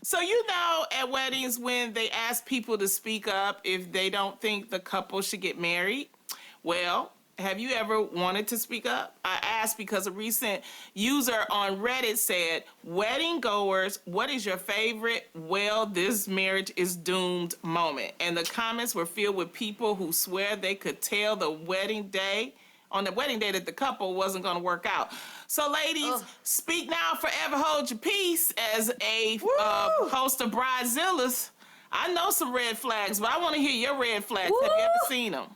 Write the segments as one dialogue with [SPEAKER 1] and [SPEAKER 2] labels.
[SPEAKER 1] So, at weddings when they ask people to speak up if they don't think the couple should get married, well, have you ever wanted to speak up? I asked because a recent user on Reddit said, wedding goers, what is your favorite, well, this marriage is doomed moment? And the comments were filled with people who swear they could tell on the wedding day that the couple wasn't going to work out. So, ladies, speak now, forever hold your peace. As a host of Bridezillas, I know some red flags, but I want to hear your red flags. Woo! Have you ever seen them?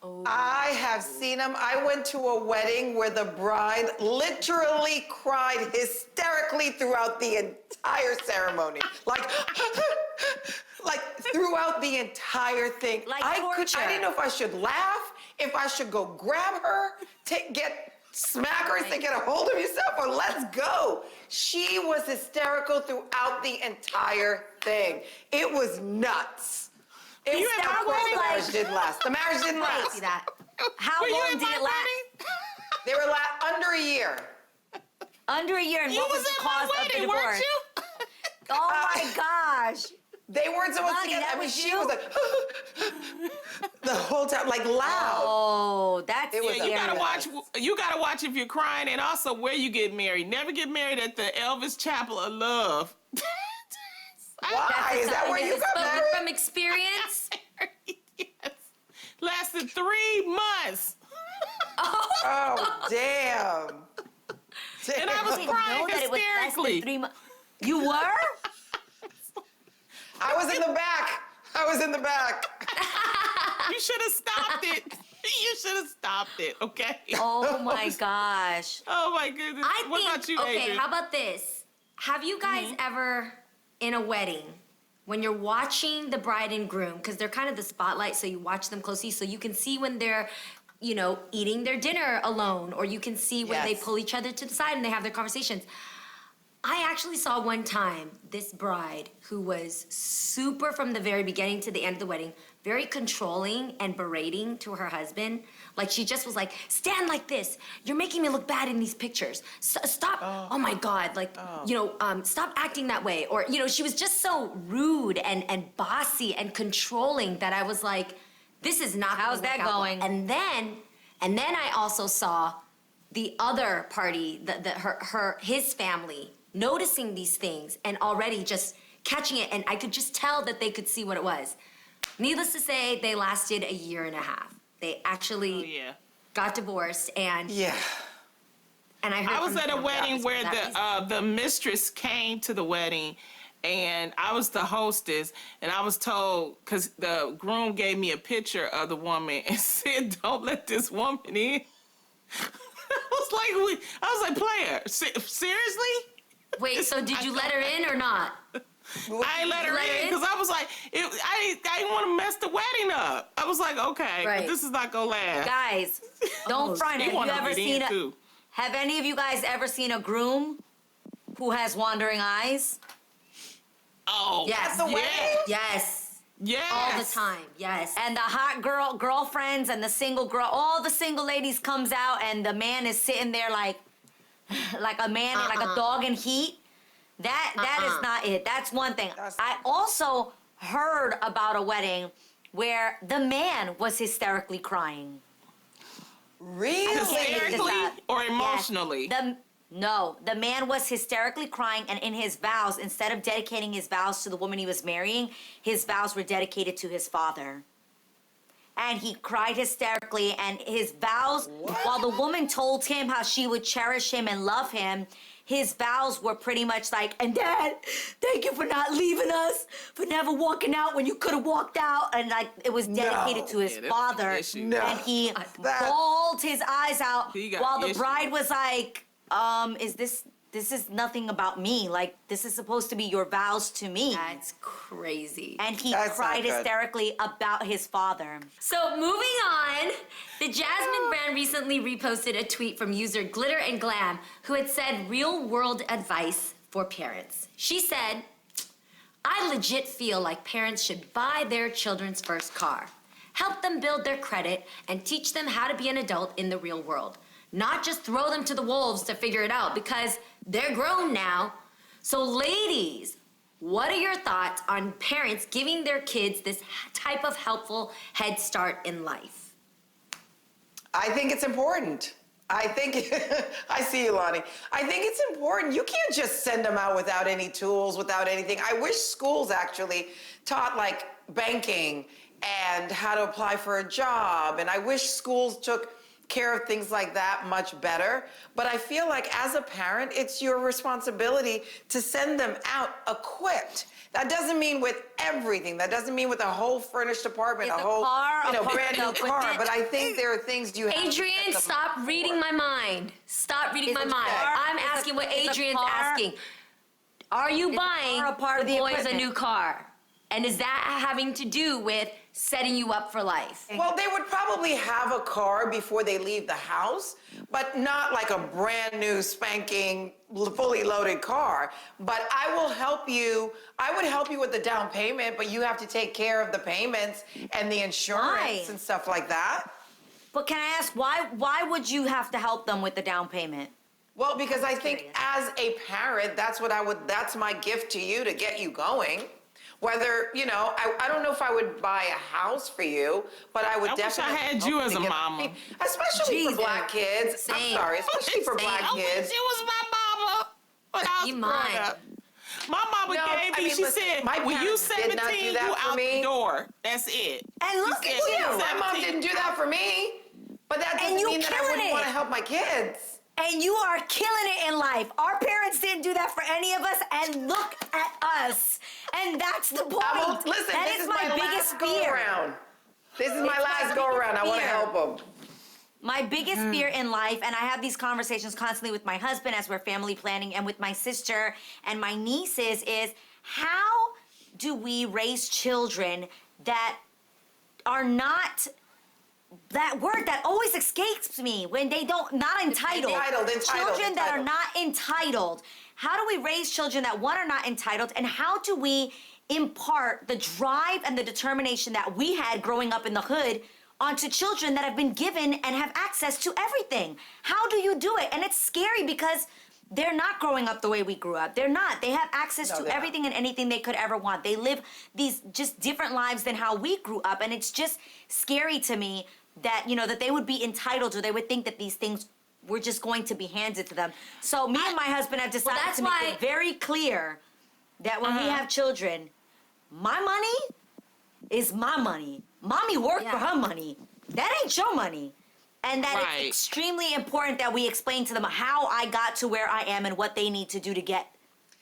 [SPEAKER 2] Oh.
[SPEAKER 3] I have seen them. I went to a wedding where the bride literally cried hysterically throughout the entire ceremony. Like throughout the entire thing.
[SPEAKER 2] Like
[SPEAKER 3] I
[SPEAKER 2] torture.
[SPEAKER 3] didn't know if I should laugh, if I should go grab her, smack her and say, get a hold of yourself, or let's go. She was hysterical throughout the entire thing. It was nuts. The marriage didn't last. The marriage didn't last.
[SPEAKER 2] See that? How long did it last?
[SPEAKER 3] They were under a year.
[SPEAKER 2] Under a year, and what was the cause of the divorce?
[SPEAKER 1] Weren't you?
[SPEAKER 2] Oh my gosh.
[SPEAKER 3] They weren't supposed to get. She was like the whole time, like loud.
[SPEAKER 2] Oh, that's
[SPEAKER 3] it was.
[SPEAKER 1] Yeah, you gotta watch if you're crying, and also where you get married. Never get married at the Elvis Chapel of Love.
[SPEAKER 3] Why? Is that where you got married?
[SPEAKER 2] From experience?
[SPEAKER 1] Yes. Lasted 3 months.
[SPEAKER 3] Oh, damn.
[SPEAKER 1] And I was crying hysterically.
[SPEAKER 2] 3 months. You were?
[SPEAKER 3] I was in the back.
[SPEAKER 1] You should have stopped it. You should have stopped it, okay?
[SPEAKER 2] Oh my gosh.
[SPEAKER 1] Oh my goodness. What about you,
[SPEAKER 2] okay,
[SPEAKER 1] Adrian?
[SPEAKER 2] how about this? Have you guys ever, in a wedding, when you're watching the bride and groom, because they're kind of the spotlight, so you watch them closely, so you can see when they're, eating their dinner alone, or you can see when they pull each other to the side and they have their conversations. I actually saw one time this bride who was super from the very beginning to the end of the wedding, very controlling and berating to her husband. Like she just was like, stand like this. You're making me look bad in these pictures. Stop. Oh my God. Like, stop acting that way. Or, she was just so rude and bossy and controlling that I was like, this is not
[SPEAKER 4] How's that going?
[SPEAKER 2] And then I also saw the other party, his family, noticing these things and already just catching it, and I could just tell that they could see what it was. Needless to say, they lasted 1.5 years. They actually got divorced, and and I
[SPEAKER 1] was at a wedding where the mistress came to the wedding, and I was the hostess, and I was told, because the groom gave me a picture of the woman and said, don't let this woman in. I was like, player, seriously?
[SPEAKER 2] Wait, so did you let her in or not?
[SPEAKER 1] I ain't let her in because I was like, I didn't want to mess the wedding up. I was like, okay, but this is not gonna last.
[SPEAKER 2] Guys, don't front.
[SPEAKER 4] Have any of you guys ever seen a groom who has wandering eyes?
[SPEAKER 1] Oh,
[SPEAKER 2] yes,
[SPEAKER 3] the wedding?
[SPEAKER 2] Yes.
[SPEAKER 1] Yes.
[SPEAKER 2] All the time, yes.
[SPEAKER 4] And the hot girlfriends and the single girl, all the single ladies comes out and the man is sitting there like a man, like a dog in heat. That is not it. That's one thing. I also heard about a wedding where the man was hysterically crying.
[SPEAKER 3] Really?
[SPEAKER 1] Hysterically or emotionally?
[SPEAKER 4] Yes. The man was hysterically crying, and in his vows, instead of dedicating his vows to the woman he was marrying, his vows were dedicated to his father. And he cried hysterically, and his vows, while the woman told him how she would cherish him and love him, his vows were pretty much like, and Dad, thank you for not leaving us, for never walking out when you could have walked out. And like, it was dedicated to his father. And he bawled his eyes out while the bride was like, this is nothing about me. Like, this is supposed to be your vows to me.
[SPEAKER 2] That's crazy.
[SPEAKER 4] And he cried hysterically about his father.
[SPEAKER 2] So moving on, the Jasmine brand recently reposted a tweet from user Glitter and Glam, who had said real world advice for parents. She said, I legit feel like parents should buy their children's first car, help them build their credit, and teach them how to be an adult in the real world. Not just throw them to the wolves to figure it out, because they're grown now. So ladies, What are your thoughts on parents giving their kids this type of helpful head start in life?
[SPEAKER 3] I think it's important. I think, I see you, Lonnie. I think it's important. You can't just send them out without any tools, without anything. I wish schools actually taught like banking and how to apply for a job. And I wish schools took care of things like that much better. But I feel like as a parent, it's your responsibility to send them out equipped. That doesn't mean with everything. That doesn't mean with a whole furnished apartment,
[SPEAKER 4] Is
[SPEAKER 3] a
[SPEAKER 4] the
[SPEAKER 3] whole,
[SPEAKER 4] car a part
[SPEAKER 3] brand new
[SPEAKER 4] of it?
[SPEAKER 3] car. But I think there are things you have to
[SPEAKER 2] Adrian,
[SPEAKER 3] set them
[SPEAKER 2] stop
[SPEAKER 3] up
[SPEAKER 2] reading
[SPEAKER 3] for.
[SPEAKER 2] my mind. Stop reading
[SPEAKER 4] Is
[SPEAKER 2] my
[SPEAKER 4] the
[SPEAKER 2] mind.
[SPEAKER 4] car-
[SPEAKER 2] I'm
[SPEAKER 4] is the-
[SPEAKER 2] asking what
[SPEAKER 4] is the
[SPEAKER 2] Adrian's
[SPEAKER 4] car-
[SPEAKER 2] asking. Are you
[SPEAKER 4] the
[SPEAKER 2] buying
[SPEAKER 4] car a part of
[SPEAKER 2] the
[SPEAKER 4] the
[SPEAKER 2] boys a
[SPEAKER 4] equipment?
[SPEAKER 2] new car? And is that having to do with setting you up for life?
[SPEAKER 3] Well, they would probably have a car before they leave the house, but not like a brand new spanking, fully loaded car. But I will help you. I would help you with the down payment, but you have to take care of the payments and the insurance
[SPEAKER 4] Why?
[SPEAKER 3] and stuff like that.
[SPEAKER 4] But can I ask, why would you have to help them with the down payment?
[SPEAKER 3] Well, because I think
[SPEAKER 2] curious.
[SPEAKER 3] as a parent, that's my gift to you to get you going. Whether, I don't know if I would buy a house for you, but I would
[SPEAKER 1] I wish I
[SPEAKER 3] definitely.
[SPEAKER 1] had
[SPEAKER 3] help
[SPEAKER 1] you as
[SPEAKER 3] to
[SPEAKER 1] a
[SPEAKER 3] get-
[SPEAKER 1] mama.
[SPEAKER 3] Especially
[SPEAKER 2] Jesus.
[SPEAKER 3] for black kids. I'm
[SPEAKER 2] Same.
[SPEAKER 3] sorry, especially for black
[SPEAKER 1] I
[SPEAKER 3] kids.
[SPEAKER 1] wish you was my mama when I was
[SPEAKER 2] You
[SPEAKER 1] growing
[SPEAKER 2] mine.
[SPEAKER 1] up. My mama
[SPEAKER 3] No,
[SPEAKER 1] gave
[SPEAKER 3] I
[SPEAKER 1] me,
[SPEAKER 3] mean,
[SPEAKER 1] she
[SPEAKER 3] listen,
[SPEAKER 1] said,
[SPEAKER 3] my
[SPEAKER 1] when you
[SPEAKER 3] parents did not do
[SPEAKER 1] 17,
[SPEAKER 3] that
[SPEAKER 1] you
[SPEAKER 3] for
[SPEAKER 1] out
[SPEAKER 3] me.
[SPEAKER 1] the door. That's it.
[SPEAKER 4] And look
[SPEAKER 1] She
[SPEAKER 4] at
[SPEAKER 1] said,
[SPEAKER 4] you.
[SPEAKER 1] "When
[SPEAKER 3] My mom
[SPEAKER 1] 17."
[SPEAKER 3] didn't do that for me, but that doesn't
[SPEAKER 4] you
[SPEAKER 3] mean that I
[SPEAKER 4] killing
[SPEAKER 3] wouldn't
[SPEAKER 4] it.
[SPEAKER 3] want to help my kids.
[SPEAKER 4] And you are killing it in life. Our parents didn't do that for any of us, and look at us. And that's the point.
[SPEAKER 3] Listen,
[SPEAKER 4] That
[SPEAKER 3] this
[SPEAKER 4] is
[SPEAKER 3] is
[SPEAKER 4] my
[SPEAKER 3] my
[SPEAKER 4] biggest
[SPEAKER 3] last go
[SPEAKER 4] fear.
[SPEAKER 3] around. This is my
[SPEAKER 4] It's my
[SPEAKER 3] last go around. I
[SPEAKER 4] biggest
[SPEAKER 3] want to
[SPEAKER 4] fear.
[SPEAKER 3] help them.
[SPEAKER 4] My biggest fear in life, and I have these conversations constantly with my husband as we're family planning, and with my sister and my nieces, is how do we raise children that are not, that word that always escapes me when they don't, not entitled.
[SPEAKER 3] Entitled.
[SPEAKER 4] Children that are not entitled. How do we raise children that, one, are not entitled, and how do we impart the drive and the determination that we had growing up in the hood onto children that have been given and have access to everything? How do you do it? And it's scary because they're not growing up the way we grew up. They're not. They have access
[SPEAKER 3] No,
[SPEAKER 4] to
[SPEAKER 3] they're not.
[SPEAKER 4] everything and anything they could ever want. They live these just different lives than how we grew up, and it's just scary to me that, that they would be entitled, or they would think that these things were just going to be handed to them. So me and my husband have decided
[SPEAKER 2] that's
[SPEAKER 4] to make
[SPEAKER 2] why-
[SPEAKER 4] it very clear that when we have children, my money is my money. Mommy worked for
[SPEAKER 2] Yeah.
[SPEAKER 4] her money. That ain't your money. And that
[SPEAKER 1] Right.
[SPEAKER 4] it's extremely important that we explain to them how I got to where I am and what they need to do to get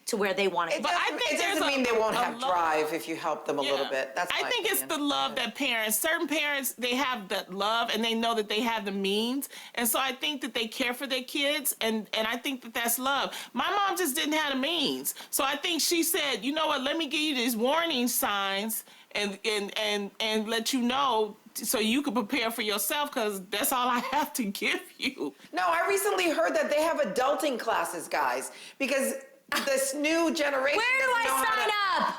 [SPEAKER 4] to where they want to
[SPEAKER 3] It
[SPEAKER 4] be.
[SPEAKER 1] I
[SPEAKER 3] doesn't,
[SPEAKER 1] think
[SPEAKER 3] it doesn't
[SPEAKER 1] there's
[SPEAKER 3] mean they won't
[SPEAKER 1] a
[SPEAKER 3] have
[SPEAKER 1] lot-
[SPEAKER 3] drive if you help them a little
[SPEAKER 1] Yeah.
[SPEAKER 3] bit. That's
[SPEAKER 1] I
[SPEAKER 3] my
[SPEAKER 1] think it's
[SPEAKER 3] opinion.
[SPEAKER 1] the love that parents, certain parents, they have the love and they know that they have the means. And so I think that they care for their kids, and I think that that's love. My mom just didn't have the means. So I think she said, you know what, let me give you these warning signs and let you know so you can prepare for yourself, because that's all I have to give you.
[SPEAKER 3] No, I recently heard that they have adulting classes, guys, because this new generation
[SPEAKER 2] Where do
[SPEAKER 3] doesn't know
[SPEAKER 2] I
[SPEAKER 3] how
[SPEAKER 2] sign
[SPEAKER 3] to-
[SPEAKER 2] up?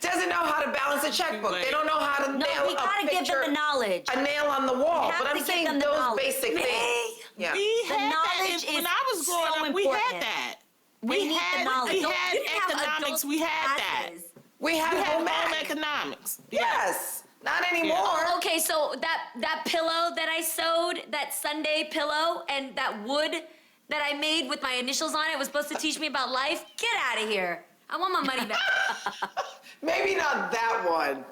[SPEAKER 3] doesn't know how to balance a checkbook.
[SPEAKER 1] late.
[SPEAKER 3] They don't know how to
[SPEAKER 4] No,
[SPEAKER 3] nail
[SPEAKER 4] we
[SPEAKER 3] a
[SPEAKER 4] gotta give
[SPEAKER 3] picture,
[SPEAKER 4] them the knowledge.
[SPEAKER 3] a nail on the wall.
[SPEAKER 4] have
[SPEAKER 3] But
[SPEAKER 4] to
[SPEAKER 3] I'm
[SPEAKER 4] give
[SPEAKER 3] saying
[SPEAKER 4] them the
[SPEAKER 3] those
[SPEAKER 4] knowledge.
[SPEAKER 3] basic
[SPEAKER 4] Me?
[SPEAKER 3] things. Yeah.
[SPEAKER 1] We
[SPEAKER 4] The
[SPEAKER 1] had that
[SPEAKER 4] knowledge
[SPEAKER 1] when
[SPEAKER 4] is
[SPEAKER 1] I was growing
[SPEAKER 4] so
[SPEAKER 1] up. We had
[SPEAKER 4] important.
[SPEAKER 1] that.
[SPEAKER 4] They
[SPEAKER 1] We
[SPEAKER 4] need the
[SPEAKER 1] had
[SPEAKER 4] knowledge.
[SPEAKER 1] we
[SPEAKER 4] Don't-
[SPEAKER 1] had
[SPEAKER 2] You didn't have
[SPEAKER 1] economics.
[SPEAKER 2] adult
[SPEAKER 1] We had that.
[SPEAKER 2] classes.
[SPEAKER 3] We had
[SPEAKER 1] We had
[SPEAKER 3] home
[SPEAKER 1] home
[SPEAKER 3] ec.
[SPEAKER 1] economics.
[SPEAKER 3] Yes. Not anymore.
[SPEAKER 2] Okay, so that pillow that I sewed, that Sunday pillow, and that wood that I made with my initials on it was supposed to teach me about life. Get out of here. I want my money back.
[SPEAKER 3] Maybe not that one.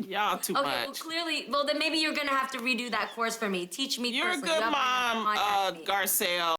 [SPEAKER 1] Y'all too
[SPEAKER 2] Okay, well,
[SPEAKER 1] much.
[SPEAKER 2] clearly, then maybe you're gonna have to redo that course for me. Teach me
[SPEAKER 1] You're a
[SPEAKER 2] personally.
[SPEAKER 1] good
[SPEAKER 2] You have my
[SPEAKER 1] mom,
[SPEAKER 2] contact me.
[SPEAKER 1] Garcelle.